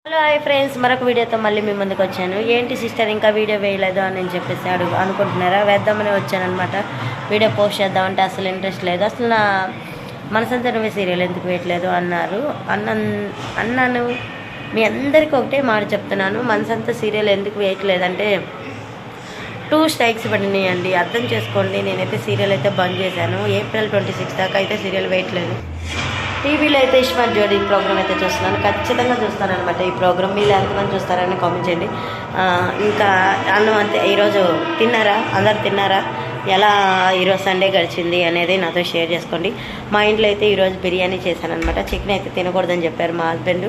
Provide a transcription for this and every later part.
Hello hi friends, మరొక వీడియోతో మళ్ళీ మీ ముందుకు వచ్చాను. ఏంటి సిస్టర్ ఇంకా వీడియో వేయలేదు అని నేను చెప్పేసి అనుకుంటున్నారా? వేద్దామని వచ్చానమాట. వీడియో పోస్ట్ చేద్దామంటే అసలు ఇంట్రెస్ట్ లేదు. అసలు నా మనసంతా నువ్వే సీరియల్ ఎందుకు వేయట్లేదు అన్నాను. మీ అందరికీ ఒకటే మాట చెప్తున్నాను, మనసంతా సీరియల్ ఎందుకు వేయట్లేదంటే 2 స్ట్రైక్స్ పడినాయండి. అర్థం చేసుకోండి. నేనైతే సీరియల్ అయితే బంద్ చేశాను. ఏప్రిల్ 26 దాకా అయితే సీరియల్ వేయట్లేదు. టీవీలో అయితే ఇస్మార్ట్ జోడీ ప్రోగ్రామ్ అయితే చూస్తున్నాను. ఖచ్చితంగా చూస్తాను అనమాట. ఈ ప్రోగ్రామ్ మీరు ఎంతమంది చూస్తారని కామెంట్ చేయండి. ఇంకా అన్నం అంతే. ఈరోజు తిన్నారా? అందరు తిన్నారా? ఎలా ఈరోజు సండే గడిచింది అనేది నాతో షేర్ చేసుకోండి. మా ఇంట్లో అయితే ఈరోజు బిర్యానీ చేశాను అనమాట. చికెన్ అయితే తినకూడదని చెప్పారు మా హస్బెండ్.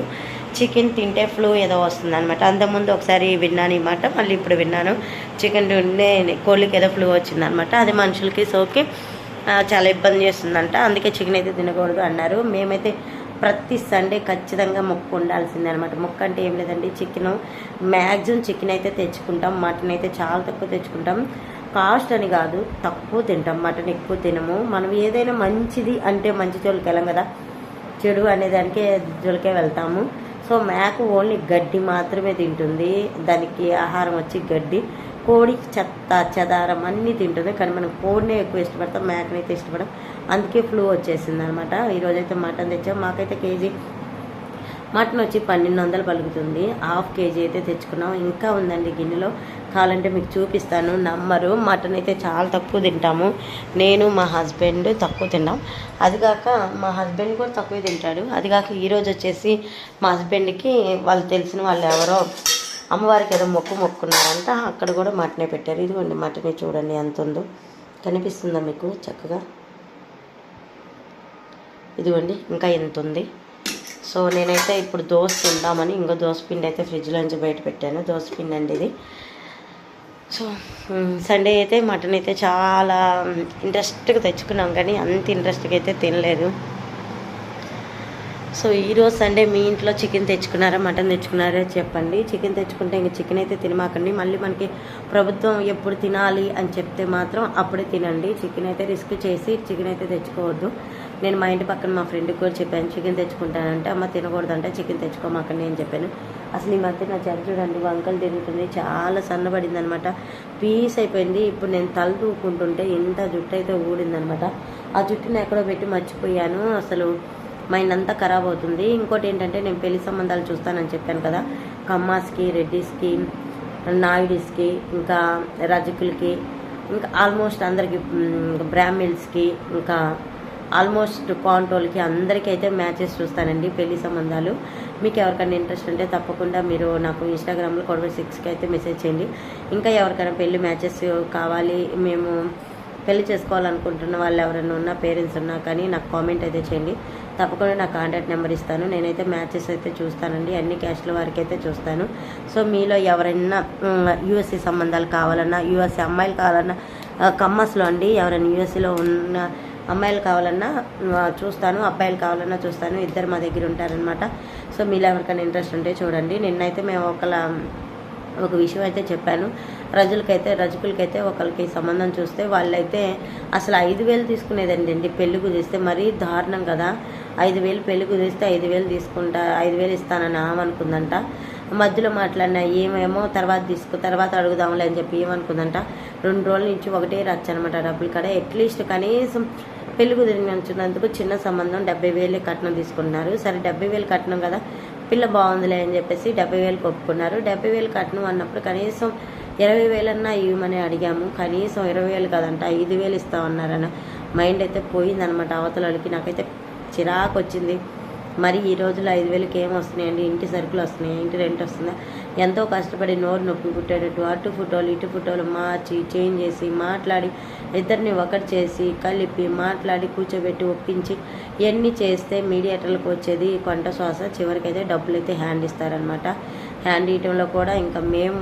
చికెన్ తింటే ఫ్లూ ఏదో వస్తుంది అనమాట. అంతకుముందు ఒకసారి విన్నాను ఈ మాట, మళ్ళీ ఇప్పుడు విన్నాను. చికెన్ తింటే కోళ్ళకి ఏదో ఫ్లూ వచ్చిందనమాట. అది మనుషులకి సోకి చాలా ఇబ్బంది చేస్తుందంట. అందుకే చికెన్ అయితే తినకూడదు అన్నారు. మేమైతే ప్రతి సండే ఖచ్చితంగా మొక్కు ఉండాల్సిందే అనమాట. మొక్కు అంటే ఏం లేదండి, చికెన్ మ్యాక్సిమం చికెన్ అయితే తెచ్చుకుంటాం. మటన్ అయితే చాలా తక్కువ తెచ్చుకుంటాం. కాస్ట్ అని కాదు, తక్కువ తింటాం. మటన్ ఎక్కువ తినము. మనం ఏదైనా మంచిది అంటే మంచి జోలికి వెళ్ళం కదా, చెడు అనేదానికే జోలికే వెళ్తాము. సో మేక ఓన్లీ గడ్డి మాత్రమే తింటుంది. దానికి ఆహారం వచ్చి గడ్డి. కోడి చెత్త చెదారం అన్నీ తింటుంది. కానీ మనం కోడినే ఎక్కువ ఇష్టపడతాం, మేకనైతే ఇష్టపడం. అందుకే ఫ్లూ వచ్చేసింది అనమాట. ఈరోజైతే మటన్ తెచ్చాం. మాకైతే కేజీ మటన్ వచ్చి 1200 పలుకుతుంది. హాఫ్ కేజీ అయితే తెచ్చుకున్నాం. ఇంకా ఉందండి గిన్నెలో, కావాలంటే మీకు చూపిస్తాను. నమ్మరు. మటన్ అయితే చాలా తక్కువ తింటాము. నేను మా హస్బెండ్ తక్కువ తిన్నాం. అదిగాక మా హస్బెండ్ కూడా తక్కువ తింటాడు. అదిగాక ఈరోజు వచ్చేసి మా హస్బెండ్కి వాళ్ళు తెలిసిన వాళ్ళు ఎవరో అమ్మవారికి ఏదో మొక్కున్నారంట. అక్కడ కూడా మటనే పెట్టారు. ఇదిగోండి మటనే, చూడండి ఎంత ఉందో. కనిపిస్తుందా మీకు చక్కగా? ఇదిగోండి ఇంకా ఎంత ఉంది. సో నేనైతే ఇప్పుడు దోశ తిందామని ఇంకో దోశ పిండి అయితే ఫ్రిడ్జ్లోంచి బయట పెట్టాను. దోశ పిండి అండి ఇది. సో సండే అయితే మటన్ అయితే చాలా ఇంట్రెస్ట్గా తెచ్చుకున్నాం, కానీ అంత ఇంట్రెస్ట్గా అయితే తినలేదు. సో ఈరోజు సండే మీ ఇంట్లో చికెన్ తెచ్చుకున్నారా, మటన్ తెచ్చుకున్నారా చెప్పండి. చికెన్ తెచ్చుకుంటే ఇంక చికెన్ అయితే తినమాకండి. మళ్ళీ మనకి ప్రభుత్వం ఎప్పుడు తినాలి అని చెప్తే మాత్రం అప్పుడే తినండి. చికెన్ అయితే రిస్క్ చేసి చికెన్ అయితే తెచ్చుకోవద్దు. నేను మా ఇంటి పక్కన మా ఫ్రెండ్కి కూడా చెప్పాను, చికెన్ తెచ్చుకుంటానంటే అమ్మ తినకూడదంటే చికెన్ తెచ్చుకోమాకండి అని చెప్పాను. అసలు ఈ మధ్య నా చెర చూడండి వంకలు తిరుగుతుంది, చాలా సన్నబడింది అనమాట. పీస్ అయిపోయింది. ఇప్పుడు నేను తల తూకుంటుంటే ఇంత జుట్టు అయితే ఊడిందనమాట. ఆ జుట్టుని ఎక్కడో పెట్టి మర్చిపోయాను. అసలు మైండ్ అంతా ఖరాబ్ అవుతుంది. ఇంకోటి ఏంటంటే నేను పెళ్లి సంబంధాలు చూస్తానని చెప్పాను కదా, కమ్మాస్కి, రెడ్డిస్కి, నాయుడిస్కి, ఇంకా రజకులకి, ఇంకా ఆల్మోస్ట్ అందరికి, బ్రాహ్మిన్స్కి, ఇంకా ఆల్మోస్ట్ కాంటోల్కి అందరికీ అయితే మ్యాచెస్ చూస్తానండి, పెళ్లి సంబంధాలు. మీకు ఎవరికైనా ఇంట్రెస్ట్ ఉంటే తప్పకుండా మీరు నాకు ఇన్స్టాగ్రామ్లో కొడవ6కి అయితే మెసేజ్ చేయండి. ఇంకా ఎవరికైనా పెళ్లి మ్యాచెస్ కావాలి, మేము పెళ్లి చేసుకోవాలనుకుంటున్న వాళ్ళు ఎవరైనా ఉన్నా, పేరెంట్స్ ఉన్నా కానీ నాకు కామెంట్ అయితే చేయండి. తప్పకుండా నా కాంటాక్ట్ నెంబర్ ఇస్తాను. నేనైతే మ్యాచెస్ అయితే చూస్తానండి, అన్ని క్యాస్ట్ల వారికి అయితే చూస్తాను. సో మీలో ఎవరైనా యూఎస్ఏ సంబంధాలు కావాలన్నా, యూఎస్ఏ అమ్మాయిలు కావాలన్నా, కమ్మస్లో అండి ఎవరైనా యూఎస్ఏలో ఉన్న అమ్మాయిలు కావాలన్నా చూస్తాను, అబ్బాయిలు కావాలన్నా చూస్తాను. ఇద్దరు మా దగ్గర ఉంటారనమాట. సో మీలో ఎవరికైనా ఇంట్రెస్ట్ ఉంటే చూడండి. నిన్నైతే మేము ఒక విషయం అయితే చెప్పాను. రజకులకైతే ఒకరికి సంబంధం చూస్తే వాళ్ళైతే అసలు 5,000 తీసుకునేదండి పెళ్లి కుదిస్తే. మరీ దారుణం కదా. 5,000 పెళ్లి కుదిస్తే 5,000 ఇస్తానని ఆమెనుకుందంట. మధ్యలో మాట్లాడినా ఏమేమో తర్వాత అడుగుదాంలే అని చెప్పి ఏమనుకుందంట. 2 రోజుల నుంచి ఒకటే రచ్చనమాట డబ్బులు కాడ. అట్లీస్ట్ కనీసం పెళ్లి కుదిరినందుకు చిన్న సంబంధం 70,000 కట్నం తీసుకున్నారు. సరే 70,000 కట్నం కదా, పిల్ల బాగుందిలే అని చెప్పేసి 70,000 ఒప్పుకున్నారు. 70,000 కట్నం అన్నప్పుడు కనీసం 20,000 అన్నా ఇవ్వమని అడిగాము. కనీసం 20,000 కదంట 5,000 ఇస్తామన్నారన్న మైండ్ అయితే పోయిందనమాట అవతలకి. నాకైతే చిరాకు వచ్చింది. మరి ఈ రోజుల్లో 5,000కి ఏం వస్తున్నాయండి? ఇంటి సరుకులు వస్తున్నాయి, ఇంటి రెంట్ వస్తుందా? ఎంతో కష్టపడి నోరు నొప్పి పుట్టేటట్టు అటు ఫోటోలు ఇటు ఫోటోలు మార్చి చేంజ్ చేసి మాట్లాడి ఇద్దరిని ఒకటి చేసి కలిపి మాట్లాడి కూర్చోబెట్టి ఒప్పించి ఇవన్నీ చేస్తే మీడియేటర్లకు వచ్చేది కొంట శ్వాస. చివరికైతే డబ్బులు అయితే హ్యాండ్ ఇస్తారనమాట. హ్యాండ్ ఇవ్వడంలో కూడా ఇంకా మేము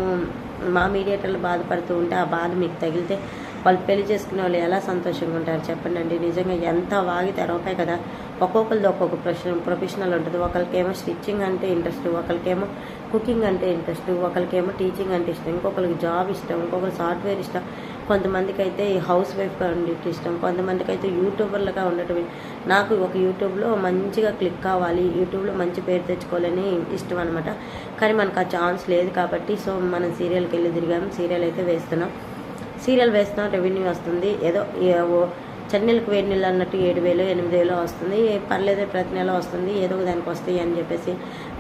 మా మీడియేటర్లు బాధపడుతూ ఉంటే ఆ బాధ మీకు తగిలితే వాళ్ళు పెళ్లి చేసుకునే వాళ్ళు ఎలా సంతోషంగా ఉంటారు చెప్పండి అండి. నిజంగా ఎంత వాగితే రూపాయి కదా. ఒక్కొక్కరిది ఒక్కొక్క ప్రొఫెషనల్ ఉంటుంది. ఒకరికేమో స్టిచ్చింగ్ అంటే ఇంట్రెస్ట్, ఒకరికేమో కుకింగ్ అంటే ఇంట్రెస్ట్, ఒకరికేమో టీచింగ్ అంటే ఇష్టం, ఇంకొకరికి జాబ్ ఇష్టం, ఇంకొకరు సాఫ్ట్వేర్ ఇష్టం. కొంతమందికి అయితే హౌస్ వైఫ్గా ఉండేటి ఇష్టం, కొంతమందికి అయితే యూట్యూబర్లుగా ఉండటం. నాకు ఒక యూట్యూబ్లో మంచిగా క్లిక్ కావాలి, యూట్యూబ్లో మంచి పేరు తెచ్చుకోవాలని ఇష్టం అనమాట. కానీ మనకు ఆ ఛాన్స్ లేదు కాబట్టి సో మనం సీరియల్కి వెళ్ళి తిరిగాము. సీరియల్ అయితే వేస్తున్నాం, రెవెన్యూ వస్తుంది. ఏదో చన్నీళ్ళకి వేడి నీళ్ళు అన్నట్టు 7,000 8,000 వస్తుంది. పర్లేదు, ప్రతి నెల వస్తుంది, ఏదో దానికి వస్తాయి అని చెప్పేసి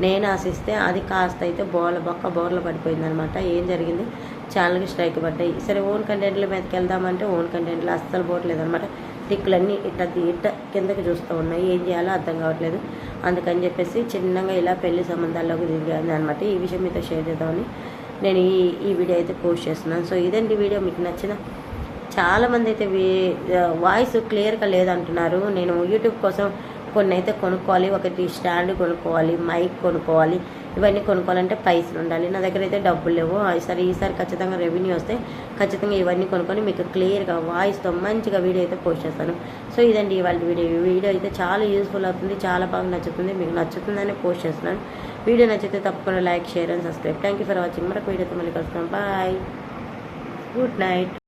నేను ఆశిస్తే అది కాస్త అయితే బోర్ల పడిపోయిందనమాట. ఏం జరిగింది, ఛానల్కి స్ట్రైక్ పడ్డాయి. సరే ఓన్ కంటెంట్ల మీదకి వెళ్దామంటే ఓన్ కంటెంట్లు అస్సలు పోవట్లేదు అనమాట. టిక్కులన్నీ ఇట్ట కిందకి చూస్తూ ఉన్నాయి. ఏం చేయాలో అర్థం కావట్లేదు. అందుకని చెప్పేసి చిన్నగా ఇలా పెళ్లి సంబంధాల్లోకి దిగాను అనమాట. ఈ విషయం మీతో షేర్ చేద్దామని నేను ఈ వీడియో అయితే పోస్ట్ చేస్తున్నాను. సో ఇదండి వీడియో. మీకు నచ్చిన చాలామంది అయితే వాయిస్ క్లియర్గా లేదంటున్నారు. నేను యూట్యూబ్ కోసం కొన్ని అయితే కొనుక్కోవాలి, ఒకటి స్టాండ్ కొనుక్కోవాలి, మైక్ కొనుక్కోవాలి. ఇవన్నీ కొనుక్కోవాలంటే పైసలు ఉండాలి. నా దగ్గర అయితే డబ్బులు లేవు. ఈసారి ఖచ్చితంగా రెవెన్యూ వస్తే ఖచ్చితంగా ఇవన్నీ కొనుక్కొని మీకు క్లియర్గా వాయిస్తో మంచిగా వీడియో అయితే పోస్ట్ చేస్తాను. సో ఇదండి ఇవాళ వీడియో అయితే చాలా యూస్ఫుల్ అవుతుంది, చాలా బాగా నచ్చుతుంది. మీకు నచ్చుతుందని పోస్ట్ చేస్తున్నాను. వీడియో నచ్చితే తప్పకుండా like, share and subscribe. Thank you for watching. మరొక వీడియోతో మళ్ళీ కలుస్తాం. Bye, good night.